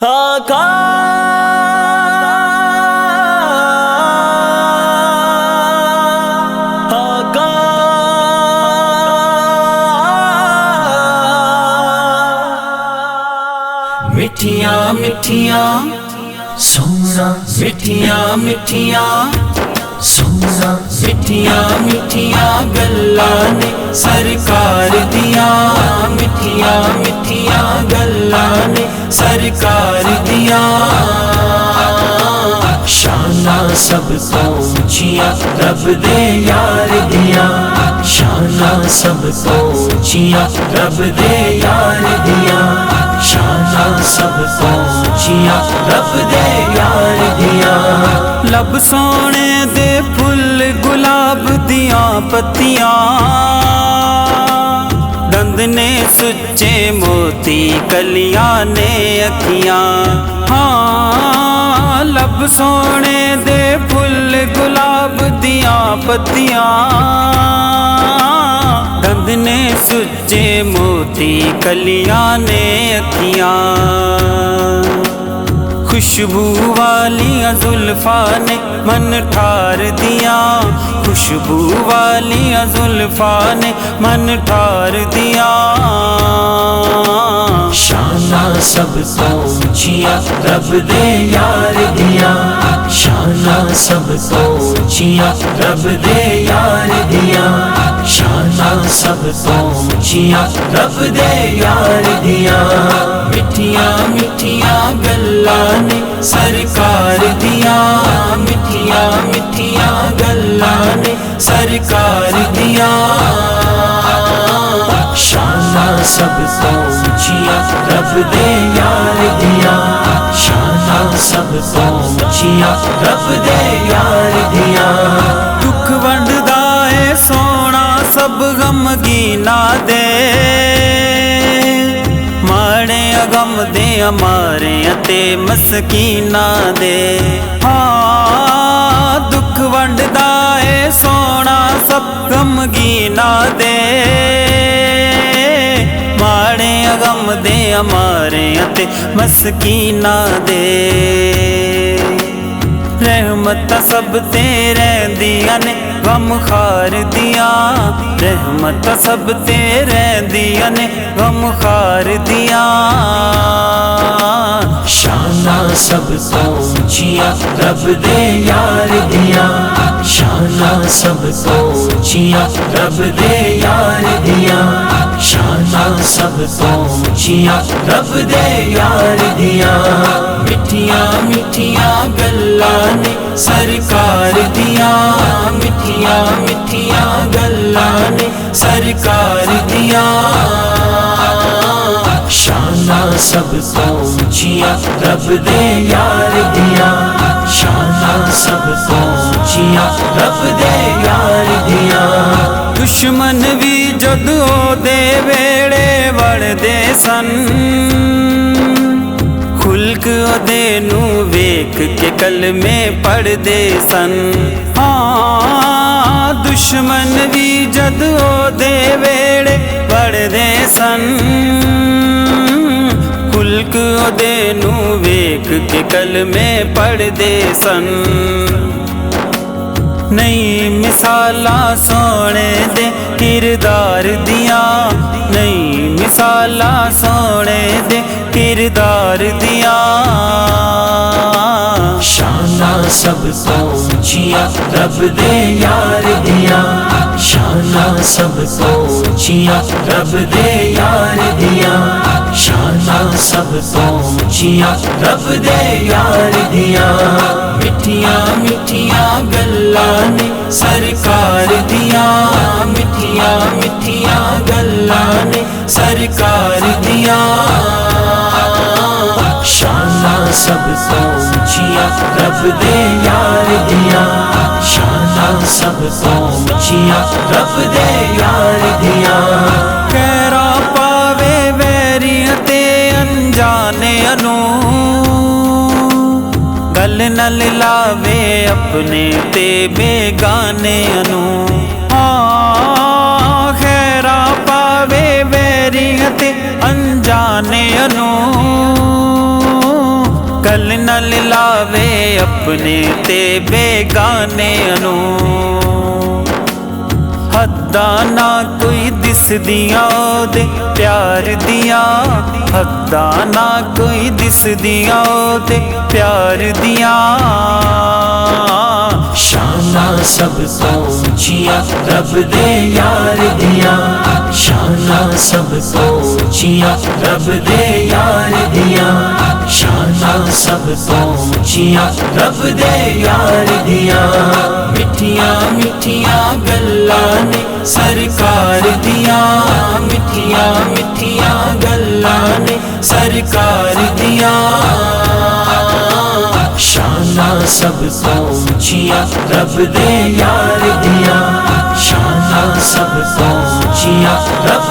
آقا آقا مٹھیاں مٹھیاں سونا مٹھیاں مٹھیاں سونا مٹھیاں مٹھیاں گلاں نے سرکار دیا مٹھیاں مٹھیاں گلاں نے سرکار دیا شانہ سب کو اونچیاں رب دے یار دیا شانہ سب کو اونچیاں رب دے یار دیا شانہ سب کو اونچیاں رب دے یار دیا لب سونے دے پھل گلاب دیاں پتیاں دند نے سچے موتی کلیاں نے اکھیاں ہاں لب سونے دے پھل گلاب دیاں پتیاں دند نے سچے موتی کلیاں نے اکھیاں خوشبو والی زلفاں نے من ٹھار دیا خوشبو والی زلفاں نے من ٹھار دیا شانہ سب کو اونچیاں رب دے یار دیا شانہ سب کو اونچیاں رب دے یار دیا شانہ سب کو اونچیاں رب دے یار دیا مٹھیاں مٹھیاں گلاں نے سرکار دیا مٹھیاں مٹھیاں گلاں نے سرکار دیا شانہ سب کو اونچیاں رب دے یار دیا شانہ سب کو اونچیاں رب دے یار دیا دکھ ونڈدا اے سونا سب غمگینا دے ماڑے غم دے ہمارے تے مسکینہ دے ہاں دکھ ونڈدا اے سونا سب غمگینا دے ماڑے غم دے ہمارے تے مسکینہ دے رحمت سب تے رہندیاں نے غم خار دیا رحمت سب تے رہندیاں نے غم خار دیا شانہ سب کو اونچیاں رب دے یار دیا شانہ سب کو اونچیاں رب دے یار دیا شانہ سب کو اونچیاں رب دے یار دیا مٹھیاں مٹھیاں گلاں نے سرکار دیا مٹھیاں مٹھیاں گلاں نے سرکار دیا شانہ سب کو اونچیاں رب دے یار دیا شانہ سب کو اونچیاں رب دے یار دیا دشمن بھی جدو دے ویڑے وڑ دے سن خلق دے نو ویکھ کے کلمے پڑھ دے سن ہاں دشمن بھی جدو دے ویڑے وڑ دے سن خلق دے نو ویکھ کے کلمے پڑھ دے سن نئی مثالاں سونے دے کردار دیا نئی مثالاں سونے دے کردار دیا شانہ سب کو اونچیاں رب دے یار دیا شانہ سب کو اونچیاں رب دے یار دیا شانہ سب کو اونچیاں رب دے یار دیا مٹھیاں مٹھیاں گلاں نے سرکار دیا مٹھیاں مٹھیاں گلاں نے سرکار دیا شانہ سب کو اونچیاں رب دے یار دیا شانہ سب کو اونچیاں رب دے یار دیا کہرا پاوے ویریاں تے انجانے انو گل نل لاوے اپنے تے بیگانے انو خیرا پاوے ویریاں تے انجانے انو کل نہ لاوے اپنے تے بیگانے نو حداں نہ کوئی دس دیاں دے پیار دیاں حداں نہ کوئی دس دیاں دے پیار دیاں شاناں سب تو اونچیاں رب دے یار دیاں شاناں سب تو اونچیاں رب دے یار دیاں شاناں سب تو اونچیاں رب دے یار دیاں مٹھیاں مٹھیاں گلاں نے سرکار دیاں مٹھیاں مٹھیاں گلاں نے سرکار دیاں شاناں سب تو اونچیاں رب دے یار دیاں شاناں سب تو اونچیاں رب